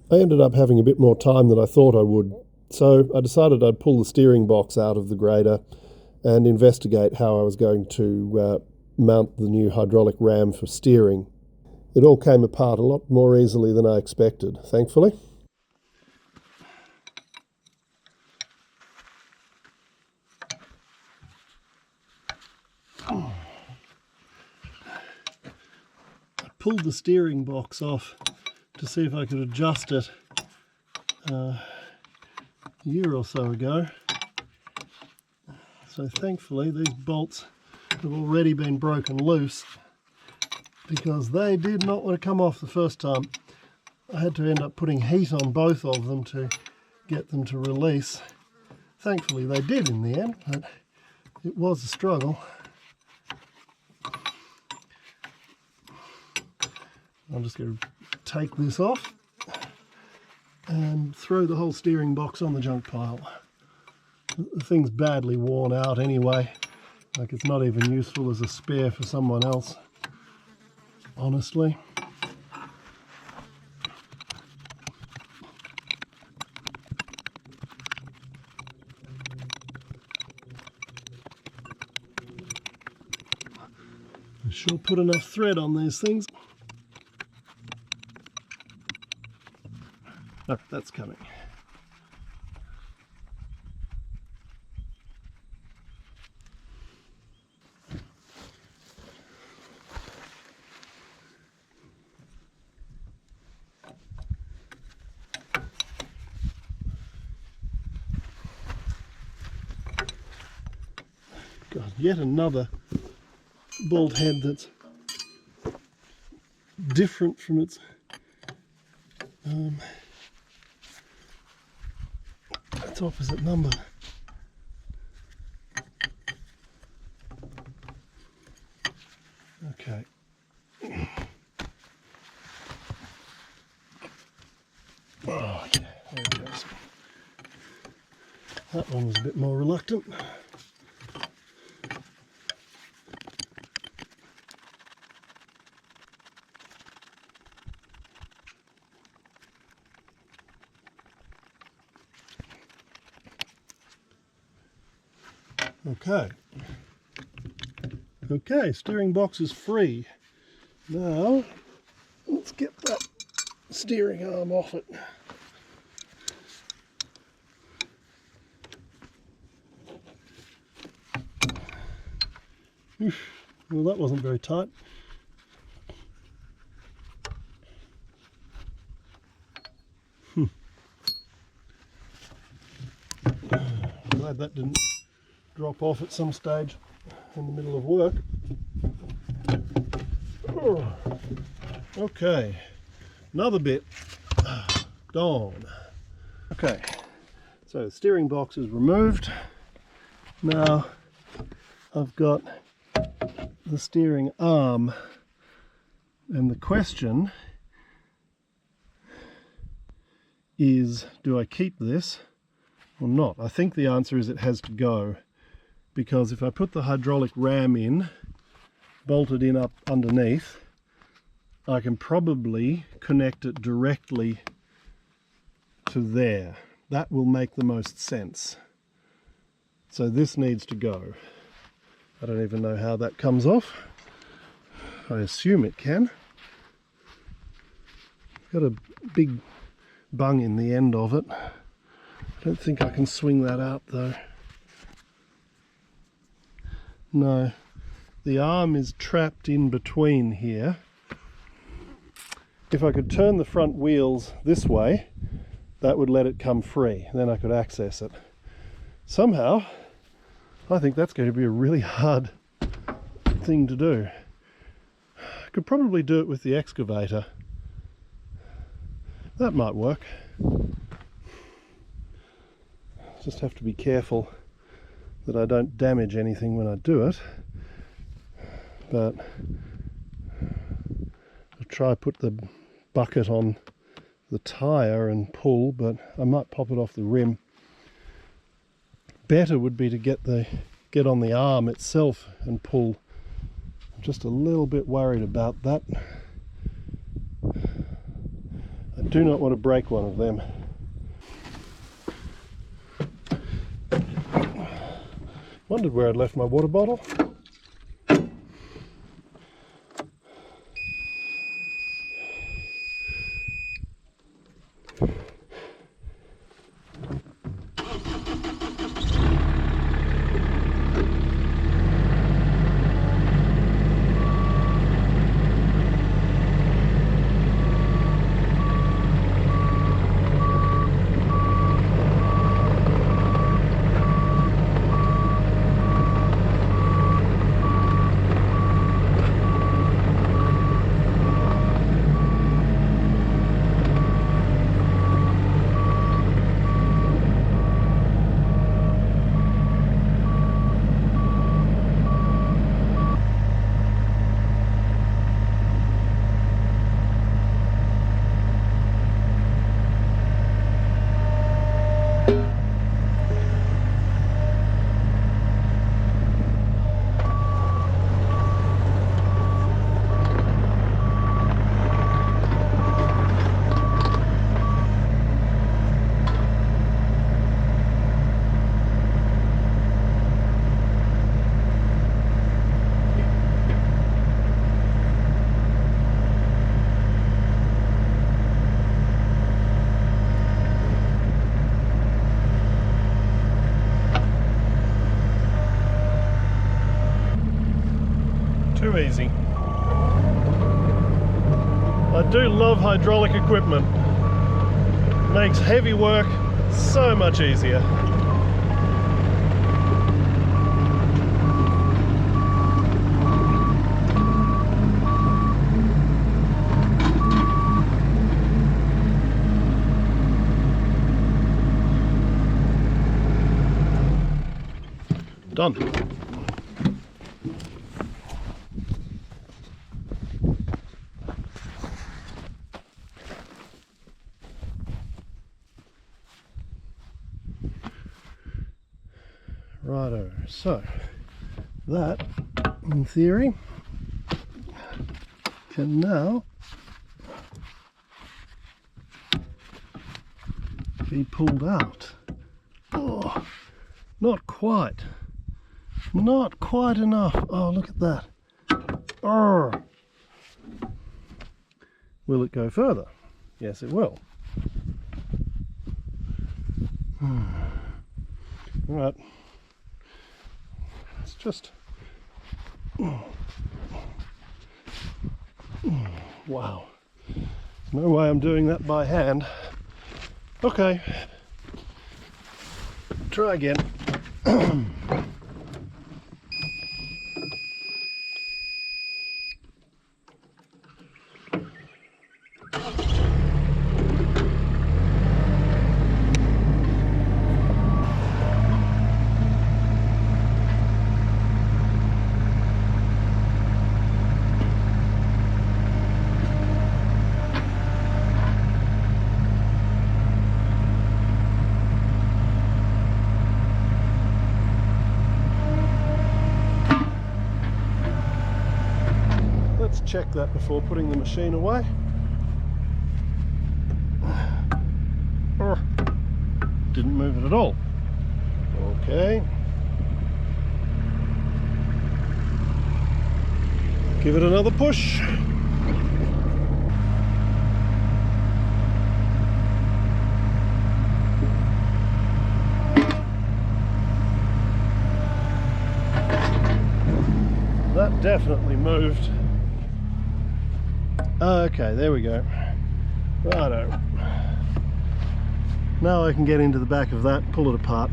I ended up having a bit more time than I thought I would, so I decided I'd pull the steering box out of the grader and investigate how I was going to mount the new hydraulic ram for steering. It all came apart a lot more easily than I expected, thankfully. I pulled the steering box off to see if I could adjust it a year or so ago. So thankfully these bolts have already been broken loose, because they did not want to come off the first time. I had to end up putting heat on both of them to get them to release. Thankfully they did in the end, but it was a struggle. I'm just going to take this off and throw the whole steering box on the junk pile. The thing's badly worn out anyway, like it's not even useful as a spare for someone else, honestly. I sure put enough thread on these things. Oh, that's coming. God, yet another bolt head that's different from its opposite number. Okay. Oh, yeah, there it goes. That one was a bit more reluctant. Okay, steering box is free. Now, let's get that steering arm off it. Well, that wasn't very tight. Glad that didn't drop off at some stage in the middle of work. Oh. Okay, another bit gone. Okay, so the steering box is removed. Now I've got the steering arm, and the question is, do I keep this or not? I think the answer is it has to go, because if I put the hydraulic ram in, bolted in up underneath, I can probably connect it directly to there. That will make the most sense. So this needs to go. I don't even know how that comes off. I assume it can. Got a big bung in the end of it. I don't think I can swing that out though. No, the arm is trapped in between here. If I could turn the front wheels this way, that would let it come free. Then I could access it. Somehow, I think that's going to be a really hard thing to do. I could probably do it with the excavator. That might work. Just have to be careful that I don't damage anything when I do it. But I'll try put the bucket on the tyre and pull, but I might pop it off the rim. Better would be to get on the arm itself and pull. I'm just a little bit worried about that. I Do not want to break one of them. Wondered where I'd left my water bottle. Too easy. I do love hydraulic equipment. Makes heavy work so much easier. Done. Righto, so that, in theory, can now be pulled out. Oh, not quite enough. Oh, look at that. Oh. Will it go further? Yes, it will. Right. It's just... wow. No way I'm doing that by hand. Okay. Try again. Check that before putting the machine away. Didn't move it at all. Okay. Give it another push. That definitely moved. Okay, there we go. Righto. Now I can get into the back of that, pull it apart.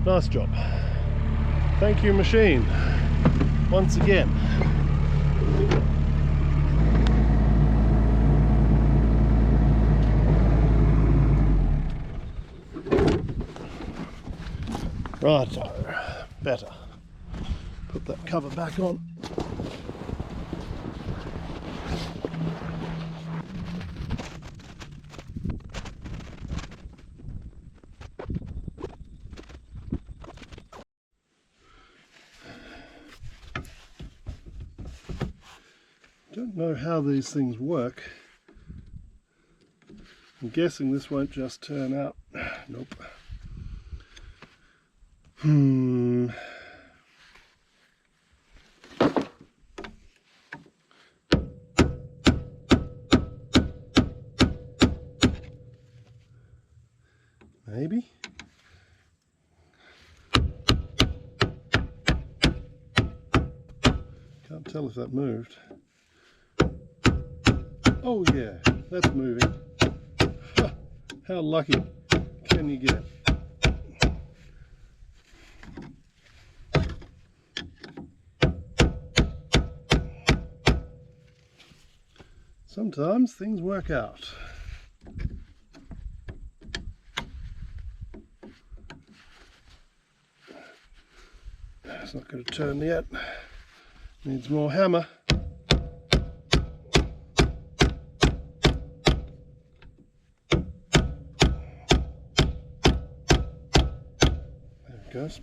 Nice job. Thank you, machine, once again. Righto. Better. Put that cover back on. Don't know how these things work. I'm guessing this won't just turn out. Nope. Maybe. Can't tell if that moved. Oh yeah, that's moving. Huh, how lucky can you get? Sometimes things work out. It's not going to turn yet. Needs more hammer. There it goes.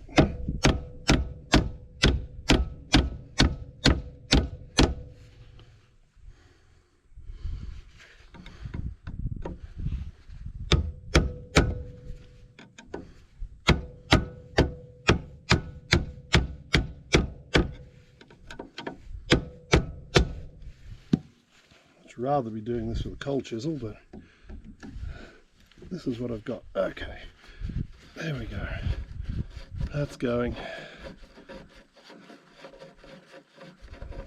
I'd rather be doing this with a cold chisel, but this is what I've got. Okay, there we go. That's going.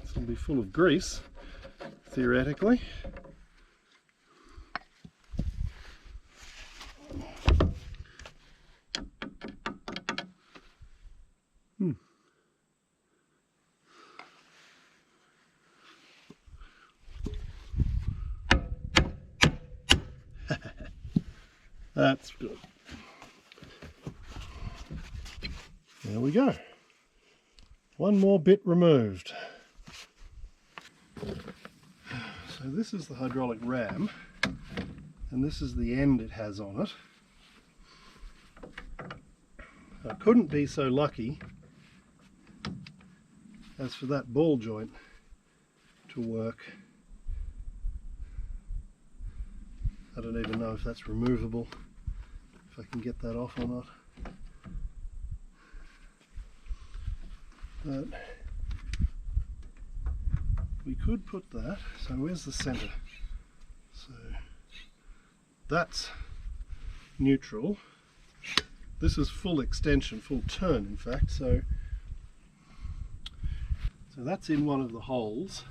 This will be full of grease, theoretically. That's good. There we go. One more bit removed. So this is the hydraulic ram, and this is the end it has on it. I couldn't be so lucky as for that ball joint to work. I don't even know if that's removable, if I can get that off or not. But we could put that, so where's the center? So that's neutral. This is full extension, full turn in fact, so that's in one of the holes.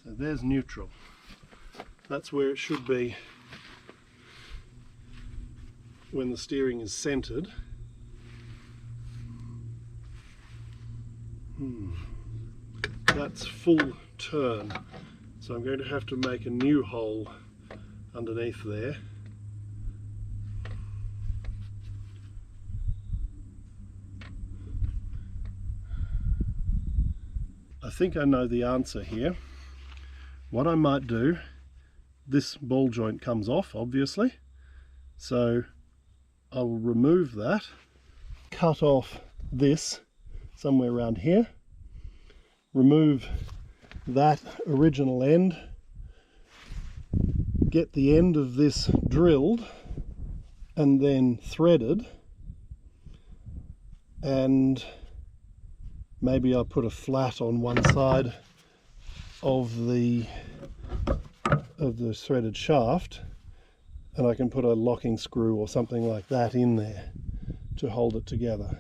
So there's neutral. That's where it should be when the steering is centered. That's full turn. So I'm going to have to make a new hole underneath there. I think I know the answer here. What I might do, this ball joint comes off obviously, so I will remove that, cut off this somewhere around here, remove that original end, get the end of this drilled and then threaded, and maybe I'll put a flat on one side of the threaded shaft, and I can put a locking screw or something like that in there to hold it together.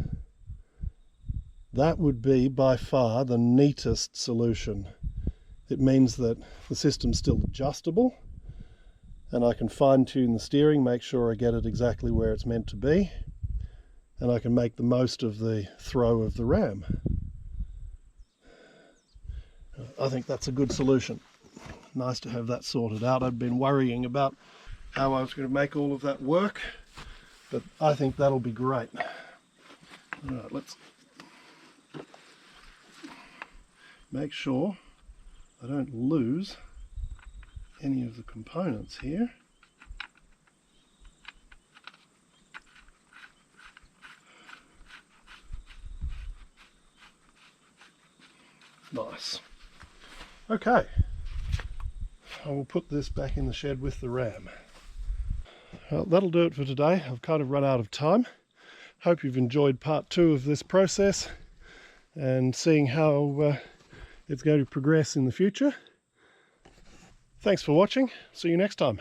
That would be by far the neatest solution. It means that the system's still adjustable and I can fine-tune the steering, make sure I get it exactly where it's meant to be, and I can make the most of the throw of the ram. I think that's a good solution. Nice to have that sorted out. I'd been worrying about how I was going to make all of that work, but I think that'll be great. All right, let's make sure I don't lose any of the components here. Nice. Okay, I will put this back in the shed with the ram. Well, that'll do it for today. I've kind of run out of time. Hope you've enjoyed part 2 of this process and seeing how it's going to progress in the future. Thanks for watching. See you next time.